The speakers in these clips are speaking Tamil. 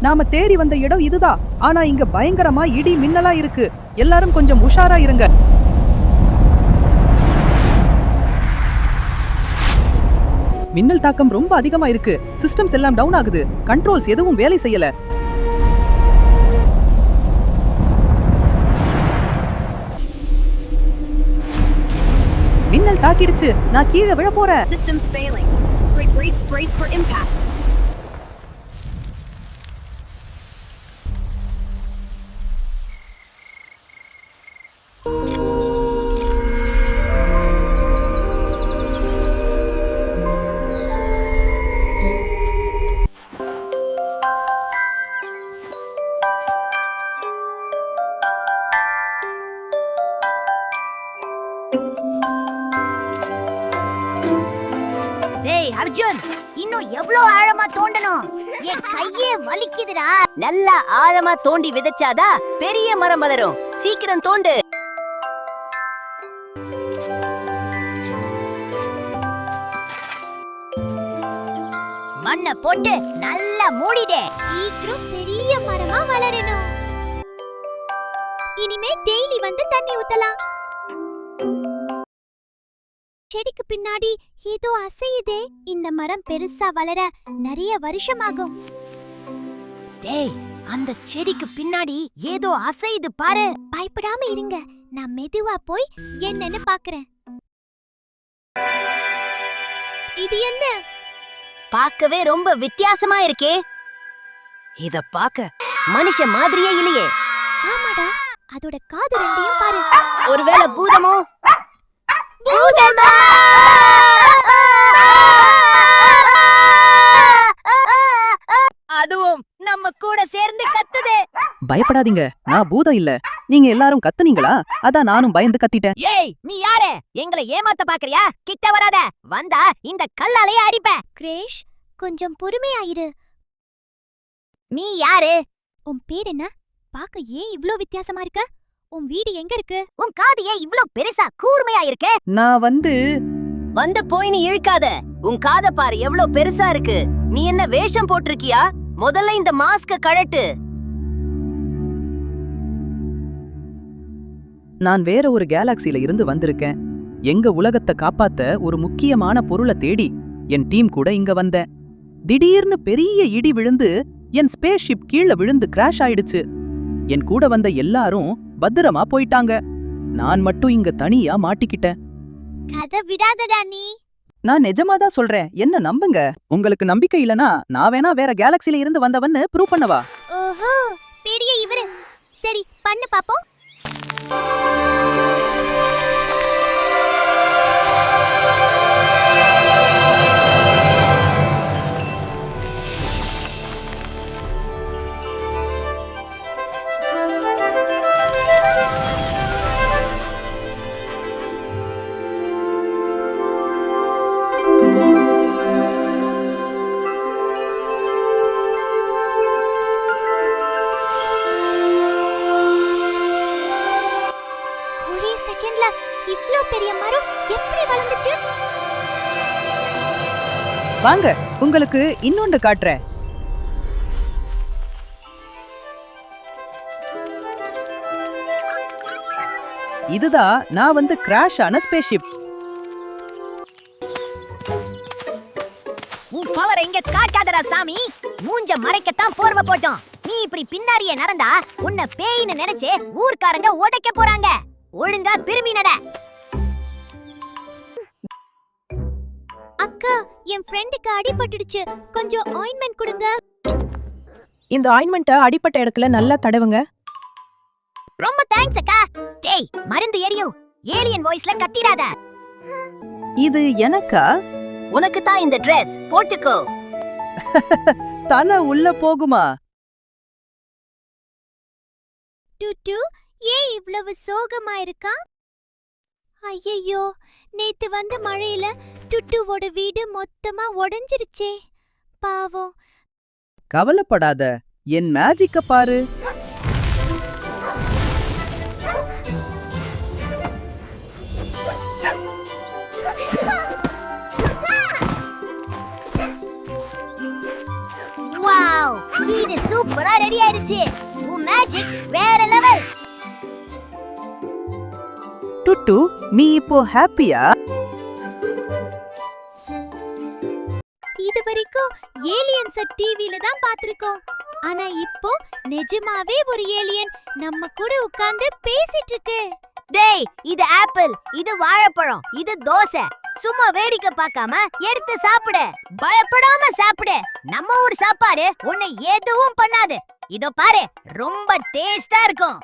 நாம தேடி வந்த இடம் இதுதான். ஆனா இங்க பயங்கரமா இடி மின்னலா இருக்கு. எல்லாரும் கொஞ்சம் உஷாரா இருங்க. மின்னல் தாக்கம் ரொம்ப அதிகமா இருக்கு. சிஸ்டம்ஸ் எல்லாம் டவுன் ஆகுது. கண்ட்ரோல்ஸ் எதுவும் வேலை செய்யல. மின்னல் தாக்கிடுச்சு. நான் கீழே விழ போறேன். Systems failing. Brace for impact. டேய் அர்ஜுன், இன்னும் எவ்வளவு ஆழமா தோண்டணும்? என் கையே வலிக்குதுடா. நல்லா ஆழமா தோண்டி விதைச்சாதா பெரிய மரம் வளரும். சீக்கிரம் தோண்டு. மண்ணை போட்டு நல்லா மூடிடே. சீக்கிரம் பெரிய மரமா வளரணும். இனிமே டெய்லி வந்து தண்ணி ஊத்தலாம். செடிக்கு பின்னாடி ஏதோ அசையுதே. இந்த மரம் பெருசா வளர நிறைய வருஷமாகும். டேய், அந்த செடிக்கு பின்னாடி ஏதோ அசையுது பாரு. பயப்படாம இருங்க, நான் மெதுவா போய் என்னன்னு பாக்குறேன். இது என்ன? பார்க்கவே ரொம்ப வித்தியாசமா இருக்கே. இத பாக்க மனுஷ மாதிரியே இல்லையே. ஆமாடா, அதோட காது ரெண்டையும் பாரு. ஒருவேளை பூதமோ? அதுவும் நம்ம கூட சேர்ந்து கத்துதே. பயப்படாதீங்க, நான் பூதம் இல்ல. நீங்க எல்லாரும் கத்துனீங்களா? அதான் நானும் பயந்து கத்திட்டேன். ஏய், நீ யாரு? எங்களை ஏமாத்த பாக்குறியா? கிட்ட வராத. வந்தா இந்த கல்லாலேயே அடிப்பேன். கிரேஷ், கொஞ்சம் பொறுமையாயிரு. நீ யாரு? உன் பேர் என்ன? பாக்க ஏன் இவ்ளோ வித்தியாசமா இருக்க? உன் வீடு எங்க இருக்கு? உன் காது ஏன் இவ்ளோ பெருசா கூர்மையா இருக்கு? நான் வந்து போய் நீ இழுக்காத. உன் காத பாரு எவ்ளோ பெருசா இருக்கு. நீ என்ன வேஷம் போட்டிருக்கியா? முதல்ல இந்த மாஸ்க கழட்டு. நான் வேற ஒரு கேலாக்சில இருந்து வந்திருக்கேன். எங்க உலகத்தை காப்பாத்த ஒரு முக்கியமான பொருளை தேடி என் டீம் கூட இங்க வந்தேன். திடீர்னு பெரிய இடி விழுந்து என் ஸ்பேஸ் ஷிப் கீழே விழுந்து கிராஷ் ஆயிடுச்சு. என் கூட வந்த எல்லாரும் பத்திரமா போயிட்டாங்க. நான் மட்டும் இங்க தனியா மாட்டிக்கிட்டேன். கதை விடாதடா நீ. நான் நிஜமாதான் சொல்றேன், என்ன நம்புங்க. உங்களுக்கு நம்பிக்கை இல்லனா நான் வேணா வேற கேலாக்சில இருந்து வந்தவன்னு ப்ரூவ் பண்ணவா? ஓஹோ, பெரிய இவரு. சரி, பண்ணு பாப்போம். ஒரே செகண்ட்ல இவ்ளோ பெரிய மரம் எப்படி வளர்ந்துச்சு? வாங்க, உங்களுக்கு இன்னொன்று காட்டுறேன். இதுதான் நான் வந்து கிராஷ் ஆன ஸ்பேஸ் ஷிப். உன் பவர் எங்க காட்டாதடா சாமி. மூஞ்ச மறைக்கத்தான் போர்வை போட்டோம். நீ இப்படி பின்னாடியே நடந்தா உன்னை பேயின்னு நினைச்சு ஊர்க்காரங்க உதைக்க போறாங்க. ஒழுங்கா திரும்பி நட. அக்கா, என் ஃப்ரெண்டுக்கு அடிபட்டுடுச்சு. கொஞ்சம் ஆயின்மென்ட் கொடுங்க. இந்த ஆயின்மெண்ட்டை அடிப்பட்ட இடத்துல நல்லா தடவுங்க. ரொம்ப தேங்க்ஸ் அக்கா. டேய், மருந்து எரியும். ஏலியன் வாய்ஸ்ல கத்திராத. இது எனக்கா? உனக்கு தான் இந்த Dress போட்டுக்கோ. தலை உள்ள போகுமா? டுட்டு, ஏன் இவ்வளவு சோகமா இருக்கா? ஐயையோ, நேத்து வந்த மழையில டுட்டுவோட வீடு மொத்தமா உடைஞ்சிருச்சே. பாவம். கவலைப்படாத, என் மேஜிக்க பாரு. வாவ், வீடு சூப்பரா சரியாயிருச்சு. உன் மேஜிக் வேற லெவல். டுட்டு, நீ இப்போ ஹாப்பியா? இது வரைக்கும் ஏலியன்ஸ டிவில தான் பாத்திருக்கோம். ஆனா இப்போ நிஜமாவே ஒரு ஏலியன் நம்ம கூட உட்கார்ந்து பேசிட்டு இருக்கு. டேய், இது ஆப்பிள், இது வாழைப்பழம், இது தோசை. சும்மா வேடிக்கை பார்க்காம எடுத்து சாப்பிடு. பயப்படாம சாப்பிடு. நம்ம ஊர் சாப்பாடு உன்னை எதுவும் பண்ணாது. இதோ பாரு, ரொம்ப டேஸ்டா இருக்கும்.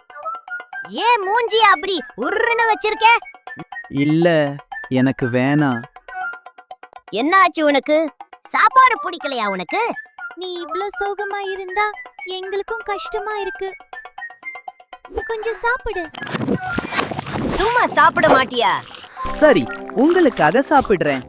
ஏன் மூஞ்சி அப்படி உருன்னு வச்சிருக்க? இல்ல, எனக்கு வேணாம். என்ன ஆச்சு உனக்கு? சாப்பாடு பிடிக்கலையா உனக்கு? நீ இவ்ளோ சோகமா இருந்தா எங்களுக்கும் கஷ்டமா இருக்கு. கொஞ்சம் சாப்பிடு. சும்மா சாப்பிட மாட்டியா? சரி, உங்களுக்காக சாப்பிடுறேன்.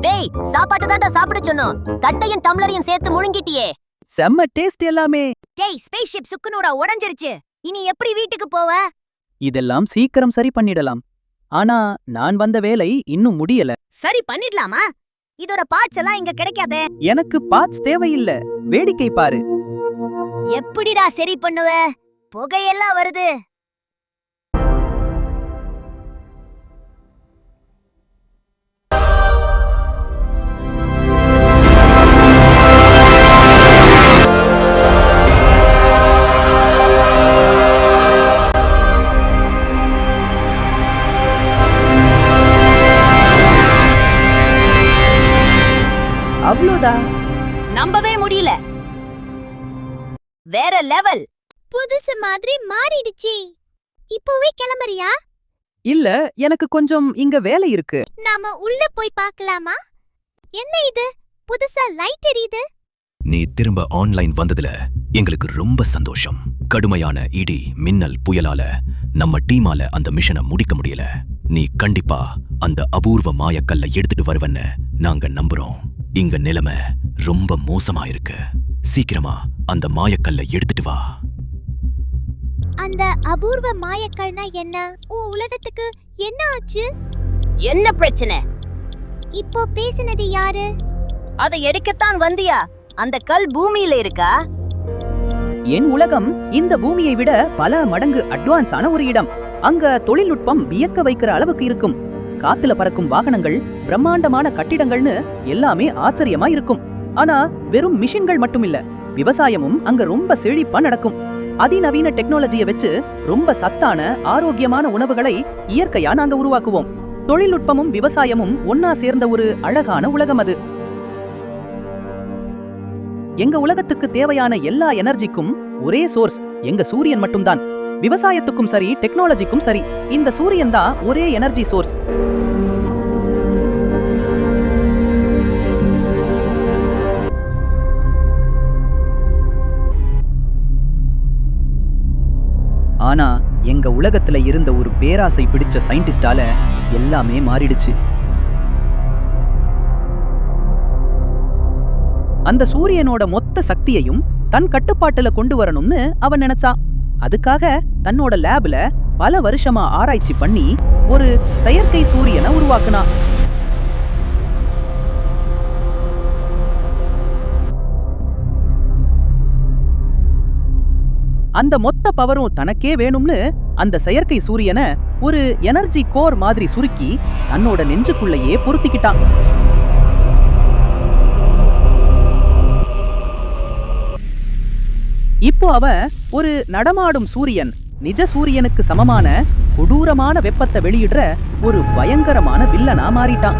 டேய், சாப்பாட்டு தான்டா சாப்பிட சொன்னோம். தட்டையும் டம்ளரையும் சேர்த்து முழுங்கிட்டியே. செம்ம டேஸ்ட் எல்லாமே. டேய், ஸ்பேஸ் ஷிப் சுக்குநூறா உடைஞ்சிருச்சு. இனி எப்படி வீட்டுக்கு போவ? இதெல்லாம் சீக்கிரம் சரி பண்ணிடலாம். ஆனா நான் வந்த வேலை இன்னும் முடியல. சரி பண்ணிடலாமா? இதோட பார்ட்ஸ் எல்லாம் இங்க கிடைக்காதே. எனக்கு பார்ட்ஸ் தேவையில்ல. வேடிக்கை பாரு. எப்படிடா சரி பண்ணுவ? புகையெல்லாம் வருது. அவ்வளோதான். நம்பவே முடியல. வேற லெவல். புதுசு மாதிரி மாறிடுச்சு. இப்போவே கிளம்புறியா? இல்ல, எனக்கு கொஞ்சம் இங்க வேலை இருக்கு. நாம உள்ள போய் பார்க்கலாமா? என்ன இது? புதுசா லைட் எரியுது. நீ திரும்ப ஆன்லைன் வந்ததுல எங்களுக்கு ரொம்ப சந்தோஷம். கடுமையான இடி மின்னல் புயலால நம்ம டீமால அந்த மிஷனை முடிக்க முடியல. நீ கண்டிப்பா அந்த அபூர்வ மாயக்கல்லை எடுத்துட்டு வருவன்னு நாங்க நம்புறோம். இங்க நிலைமை ரொம்ப மோசமா இருக்கு. சீக்கிரமா அந்த மாயக்கல்லை எடுத்துட்டு வா. அந்த அபூர்வ மாயக்கல்னா என்ன? உன் உலகத்துக்கு என்ன ஆச்சு? என்ன பிரச்சனை? இப்போ பேசினது யாரு? அதை எடுக்கத்தான் வந்தியா? அந்த கல் பூமியில இருக்கா? என் உலகம் இந்த பூமியை விட பல மடங்கு அட்வான்ஸான ஒரு இடம். அங்க தொழில்நுட்பம் வியக்க வைக்கிற அளவுக்கு இருக்கும். காத்துல பறக்கும் வாகனங்கள், பிரம்மாண்டமான கட்டிடங்கள்னு எல்லாமே ஆச்சரியமா இருக்கும். ஆனா வெறும் மிஷின்கள் மட்டும் இல்ல, விவசாயமும் அங்க ரொம்ப செழிப்பா நடக்கும். அதிநவீன டெக்னாலஜியை வச்சு ரொம்ப சத்தான ஆரோக்கியமான உணவுகளை இயற்கையா நாங்க உருவாக்குவோம். தொழில்நுட்பமும் விவசாயமும் ஒன்னா சேர்ந்த ஒரு அழகான உலகம் அது. எங்க உலகத்துக்கு தேவையான எல்லா எனர்ஜிக்கும் ஒரே சோர்ஸ் எங்க சூரியன் மட்டும்தான். விவசாயத்துக்கும் சரி, டெக்னாலஜிக்கும் சரி, இந்த சூரியன் தான் ஒரே எனர்ஜி சோர்ஸ். ஆனா எங்க உலகத்துல இருந்த ஒரு பேராசை பிடிச்ச சயின்டிஸ்டால எல்லாமே மாறிடுச்சு. அந்த சூரியனோட மொத்த சக்தியையும் தன் கட்டுப்பாட்டுல கொண்டு வரணும்னு அவன் நினைச்சான். அதுக்காக தன்னோட லேப்ல பல வருஷமா ஆராய்ச்சி பண்ணி ஒரு செயற்கை சூரியனை உருவாக்குனான். அந்த மொத்த பவரும் தனக்கே வேணும்னு அந்த செயற்கை சூரியனை ஒரு எனர்ஜி கோர் மாதிரி சுருக்கி தன்னோட நெஞ்சுக்குள்ளேயே பொருத்திக்கிட்டான். இப்போ அவன் ஒரு நடமாடும் சூரியன், நிஜ சூரியனுக்கு சமமான கொடூரமான வெப்பத்தை வெளியிடுற ஒரு பயங்கரமான வில்லனா மாறிட்டான்.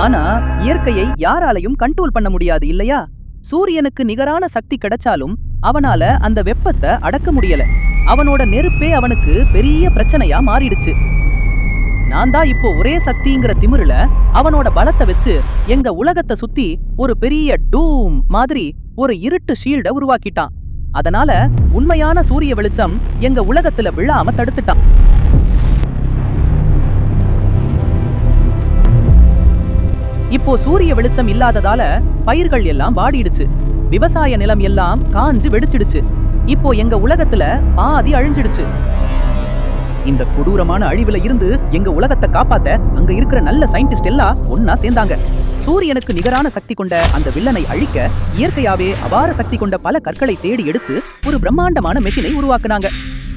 ஆனா இயற்கையை யாராலையும் கண்ட்ரோல் பண்ண முடியாது இல்லையா? சூரியனுக்கு நிகரான சக்தி கிடைச்சாலும் அவனால அந்த வெப்பத்தை அடக்க முடியல. அவனோட நெருப்பே அவனுக்கு பெரிய பிரச்சனையா மாறிடுச்சு. நான் தான் இப்போ ஒரே சக்திங்கிற திமிருல அவனோட பலத்தை வச்சு எங்க உலகத்தை சுத்தி ஒரு பெரிய டூம் மாதிரி ஒரு இருட்டு ஷீல்ட உருவாக்கிட்டான். அதனால உண்மையான சூரிய வெளிச்சம் எங்க உலகத்துல விழாம தடுத்துட்டான். இப்போ சூரிய வெளிச்சம் இல்லாததால பயிர்கள் எல்லாம் வாடிடுச்சு. விவசாய நிலம் எல்லாம் காஞ்சு வெடிச்சிடுச்சு. இப்போ எங்க உலகத்துல பாதி அழிஞ்சிடுச்சு. இந்த கொடூரமான அழிவுல இருந்து எங்க உலகத்தை காப்பாத்த அங்க இருக்கிற நல்ல சயின்டிஸ்ட் எல்லாம் ஒன்னா சேர்ந்தாங்க. சூரியனுக்கு நிகரான சக்தி கொண்ட அந்த வில்லனை அழிக்க இயற்கையாவே அபார சக்தி கொண்ட பல கற்களை தேடி எடுத்து ஒரு பிரம்மாண்டமான மெஷினை உருவாக்குனாங்க.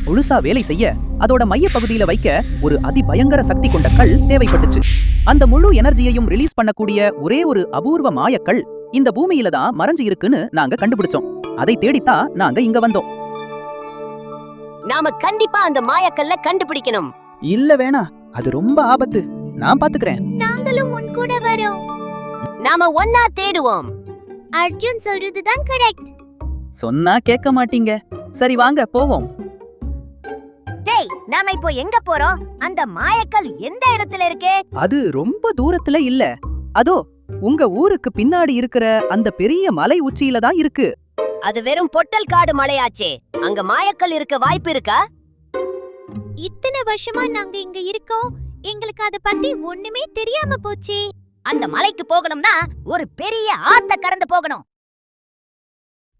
முழுசா வேலை செய்ய அதோட மைய பகுதியில வைக்க ஒரு அதிபயங்கர சக்தி கொண்ட கல் தேவைப்பட்டுச்சு. அந்த முழு எனர்ஜியையும் ரிலீஸ் பண்ணக்கூடிய ஒரே ஒரு அபூர்வ மாயக்கல் இந்த பூமியில தான் மறைஞ்சு இருக்குன்னு நாங்க கண்டுபிடிச்சோம். அதை தேடித்தான் நாங்க இங்க வந்தோம். நாம கண்டிப்பா அந்த மாயக்கல்ல கண்டுபிடிக்கணும். இல்ல வேணா, அது ரொம்ப ஆபத்து. நான் பாத்துக்கிறேன். நாங்களும் உன் கூட வரோம். நாம ஒன்னா தேடுவோம். அர்ஜுன் சொல்றதுதான் கரெக்ட். சொன்னா கேட்க மாட்டீங்க. சரி வாங்க போவோம். டேய், நாம இப்போ எங்க போறோம்? அந்த மாயக்கல் எந்த இடத்துல இருக்கு? அது ரொம்ப தூரத்துல இல்ல. அதோ உங்க ஊருக்கு பின்னாடி இருக்கிற அந்த பெரிய மலை உச்சியில தான் இருக்கு. அது வெறும் பொட்டல் காடு மலையாச்சே. அங்க மாயக்கல் இருக்க வாய்ப்பு இருக்கா? இத்தனை வருஷமா நாங்க இங்க இருக்கோம், எங்களுக்கு அத பத்தி ஒண்ணுமே தெரியாம போச்சு. அந்த மலைக்கு போகணும்னா ஒரு பெரிய ஆத்த கடந்து போகணும்.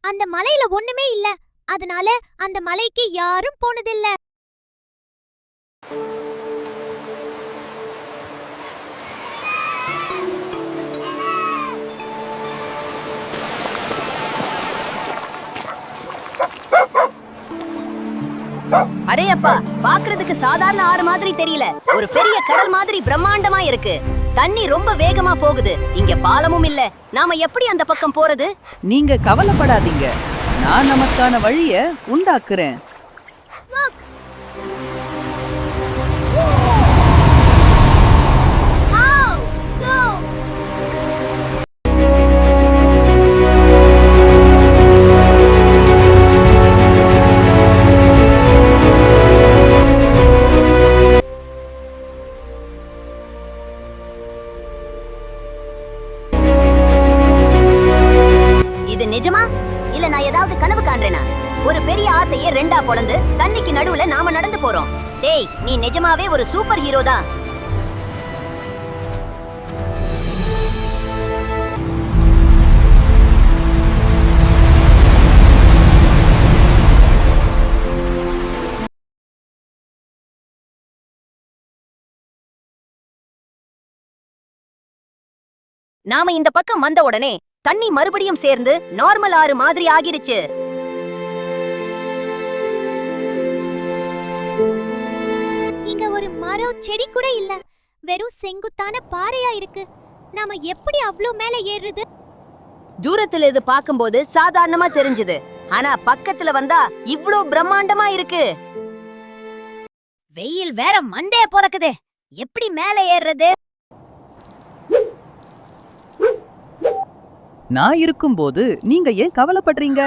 அந்த மலையில ஒண்ணுமே இல்ல, அதனால அந்த மலைக்கு யாரும் போனதில்ல. அடேயப்பா, பாக்குறதுக்கு சாதாரண ஆறு மாதிரி தெரியல. ஒரு பெரிய கடல் மாதிரி பிரம்மாண்டமா இருக்கு. தண்ணி ரொம்ப வேகமா போகுது. இங்க பாலமும் இல்ல. நாம எப்படி அந்த பக்கம் போறது? நீங்க கவலைப்படாதீங்க, நான் நமக்கான வழிய உண்டாக்குறேன். இது நிஜமா இல்ல நான் ஏதாவது கனவு காண்றேனா? ஒரு பெரிய ஆத்தையே ரெண்டா பொளந்து தண்ணிக்கு நடுவுல நாம நடந்து போறோம். டேய், நீ நிஜமாவே ஒரு சூப்பர் ஹீரோ தான். நாம இந்த பக்கம் வந்த உடனே தண்ணி மறுபடியும் சேர்ந்து நார்மல் ஆறு மாதிரி ஆகிடுச்சு. இங்க ஒரு மரம் செடி கூட இல்ல, வெறும் செங்குத்தான பாறையா இருக்கு. நாம எப்படி அவ்ளோ மேல ஏறுறது? தூரத்துல இது பாக்கும்போது சாதாரணமா தெரிஞ்சது, ஆனா பக்கத்துல வந்தா இவ்ளோ பிரம்மாண்டமா இருக்கு. வெயில் வேற மண்டைய பொறக்குது. எப்படி மேல ஏறுறது? நான் இருக்கும்போது நீங்க ஏன் கவலைப்படுறீங்க?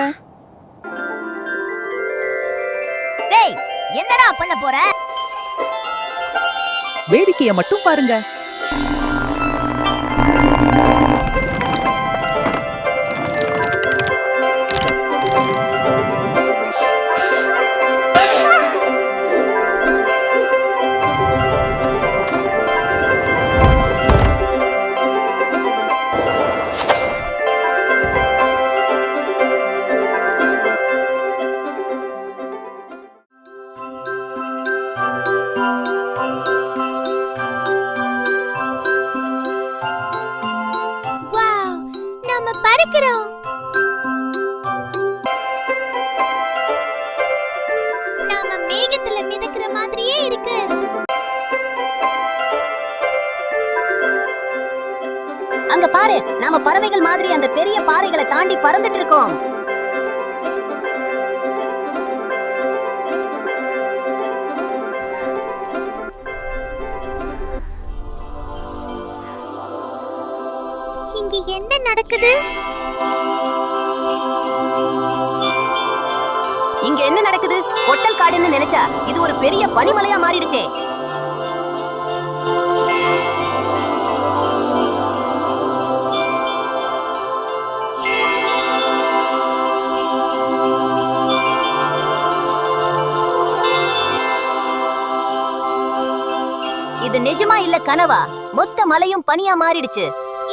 டேய், என்னடா பண்ண போற? வேடிக்கைய மட்டும் பாருங்க. வாவ், நாம பறக்கிறோம். நாம மேகத்துல மிதக்கிற மாதிரியே இருக்கு. அங்க பாரு, நாம பறவைகள் மாதிரி அந்த பெரிய பாறைகளை தாண்டி பறந்துட்டு இருக்கோம். இங்க என்ன நடக்குது? இங்க என்ன நடக்குது? பொட்டல் காடுன்னு நினைச்சா இது ஒரு பெரிய பனிமலையா மாறிடுச்சே. இது நிஜமா இல்ல கனவா? மொத்த மலையும் பனியா மாறிடுச்சு.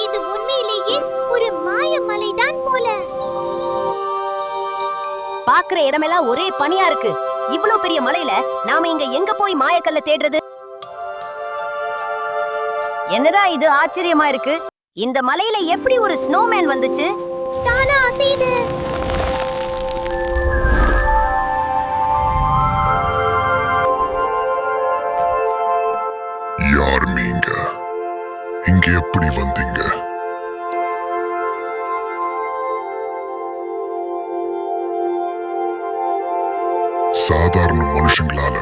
இது உண்மையிலேயே ஒரு மாய மலைதான் போல. பாக்குற இடமெல்லாம் ஒரே பனியா இருக்கு. இவ்ளோ பெரிய மலையில நாம இங்க எங்க போய் மாயக்கல்ல தேடுறது? என்னடா இது ஆச்சரியமா இருக்கு. இந்த மலையில எப்படி ஒரு ஸ்னோமேன் வந்துச்சு? தானா அசையுது. யார் நீங்க? இங்க எப்படி வந்தீங்க? சாதாரண மனுஷங்களால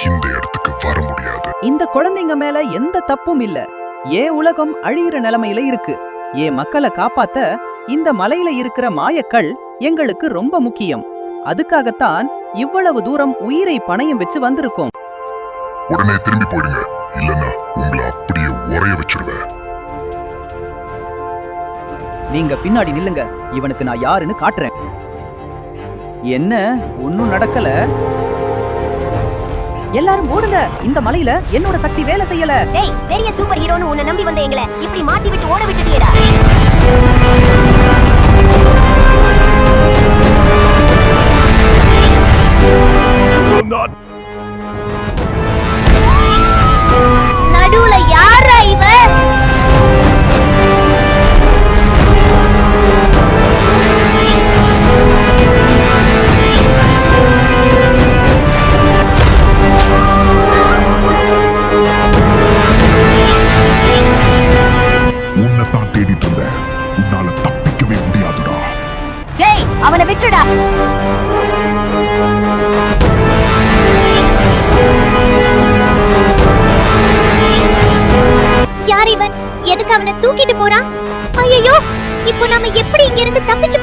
இந்த இடத்துக்கு வர முடியாது. இந்த குழந்தைங்க மேல எந்த தப்பும் இல்ல. ஏன் உலகம் அழியிற நிலைமையில இருக்கு. ஏன் மக்களை காப்பாத்த இந்த மலையில இருக்கிற மாயக்கல் எங்களுக்கு ரொம்ப முக்கியம். அதுக்காகத்தான் இவ்வளவு தூரம் உயிரை பணயம் வச்சு வந்திருக்கோம். உடனே திரும்பி போயிடுங்க, இல்லன்னா உங்களை அப்படியே உறைய வச்சிருவேன். நீங்க பின்னாடி நில்லுங்க, இவனுக்கு நான் யாருன்னு காட்டுறேன். என்ன ஒன்னும் நடக்கல. எல்லாரும் ஓடுங்க, இந்த மலையில என்னோட சக்தி வேலை செய்யல. டேய், பெரிய சூப்பர் ஹீரோன்னு உன்னை நம்பி வந்த எங்களை இப்படி மாட்டி விட்டு ஓட விட்டுட்டியேடா. நடுவுல யாரா இவ? உன்னைத்தான் தேடிட்டு இருந்தேன். உன்னால தப்பிக்கவே முடியாதுடா. டேய், அவனை விட்டுடா. யார் இவன்? எதுக்கு அவனை தூக்கிட்டு போறான்? ஐயோ, இப்போ நாம எப்படி இங்க இருந்து தப்பிச்சு